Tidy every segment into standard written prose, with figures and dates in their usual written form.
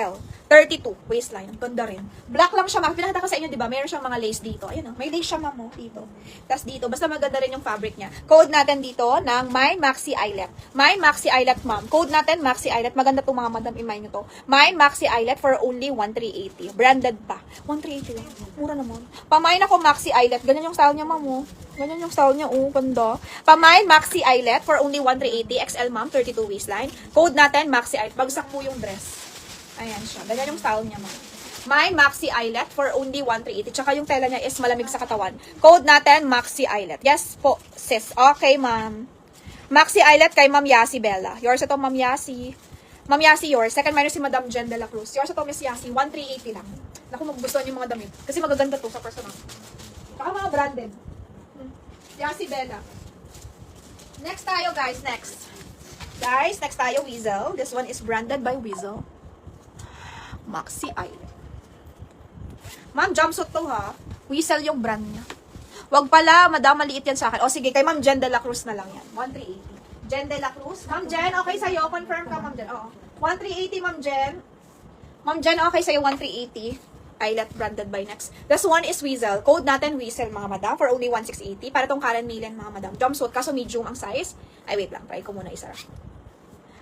XL. 32 waistline. Ang ganda rin. Black lang siya, ma'am. Pinakita ko sa inyo, di ba? Meron siyang mga lace dito. Ayun, oh. May lace siya, ma'am, oh, dito. Tapos dito. Basta maganda rin yung fabric niya. Code natin dito ng My Maxi Eyelet. My Maxi Eyelet, ma'am. Code natin, Maxi Eyelet. Maganda itong mga madam, imay nyo to. My Maxi Eyelet for only 1,380. Branded pa. 1,380 lang. Mura naman. Pamain ako Maxi Eyelet. Ganyan yung style niya, ma'am, oh. Ganyan yung style niya, oh. Ganda. Pamain Maxi Eyelet for only 1,380. XL, ma'am. 32 waistline. Code natin, Maxi Eyelet. Bagsak po yung dress. Ayan siya. Ganyan yung style niya, ma'am. My Maxi Eyelet for only 1,380. Tsaka yung tela niya is malamig sa katawan. Code natin, Maxi Eyelet. Yes po, sis. Okay, ma'am. Maxi Eyelet kay Ma'am Yasi Bella. Yours ito, Ma'am Yasi. Ma'am Yasi, yours. Second minus si Madam Jen de la Cruz. Yours ito, Miss Yasi. 1,380 lang. Naku, magugustuhan yung mga damit. Kasi magaganda to sa personal. Tsaka mga branded. Yasi Bella. Next tayo, guys. Next. Guys, next tayo, Weasel. This one is branded by Weasel. Maxi Eyelet. Ma'am, jumpsuit to ha. Weasel yung brand niya. Wag pala, madam, maliit yan sa akin. O sige, kay Ma'am Jen de la Cruz na lang yan. 1,380. Jen de la Cruz. Ma'am Jen, okay sa'yo. Confirm ka, Ma'am Jen. Oo. 1,380, Ma'am Jen. Ma'am Jen, okay sa'yo. 1,380. Eyelet branded by Next. This one is Weasel. Code natin Weasel, mga madam, for only 1,680. Para tong Karen Millen, mga madam. Jumpsuit, kaso medium ang size. Ay, wait lang. Try ko muna isa.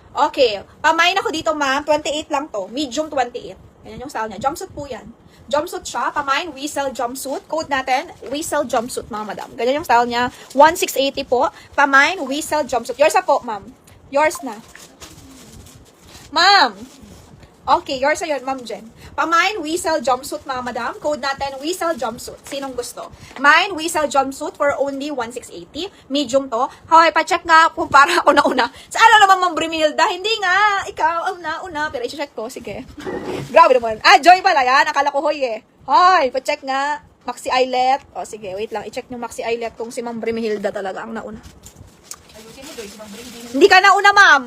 Okay. Pamain ako dito, ma'am. 28 lang to. Medium 28. Yan yung style niya. Jumpsuit po yan. Jumpsuit siya. Pamain, Weasel jumpsuit. Code natin, Weasel jumpsuit, mga madam. Ganyan yung style niya. 1,680 po. Pamain, Weasel jumpsuit. Yours na po, ma'am. Yours na. Ma'am. Okay, yours na yun, Ma'am Jen. Pamain, Weasel jumpsuit, mga madam. Code natin, Weasel jumpsuit. Sinong gusto? Mine, Weasel jumpsuit for only 1,680. Medium to. Hoy, pa-check nga kung para ako nauna. Sa ano naman, Ma'am Brimilda? Hindi nga. Ikaw ang nauna. Pero i-check ko. Sige. Grabe naman. Ah, Joy pala yan. Akala ko, hoy eh. Hoy, pa-check nga. Maxi Eyelet. O, sige. Wait lang. I-check nyo Maxi Eyelet kung si Ma'am Brimilda talaga ang nauna. Ayusin mo, Joy. Si Ma'am Brimilda. Hindi ka nauna, ma'am.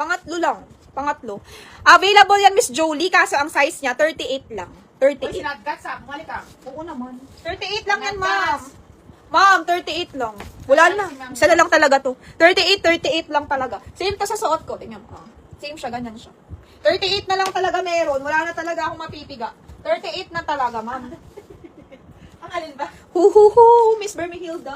Pangatlo lang. Pangatlo. Available yan, Miss Jolie, kaso ang size niya, 38 lang. Uy, 38. sinagkat sa. Bumalik ka. Oo naman. 38 lang yan, ma'am. Ma'am, 38 lang. Wala na. Isa na lang talaga to. 38 lang talaga. Same to sa suot ko. Tingnan mo. Same siya, ganyan siya. 38 na lang talaga meron. Wala na talaga akong mapipiga. 38 na talaga, ma'am. Ang alin ba? Miss Bermihilda.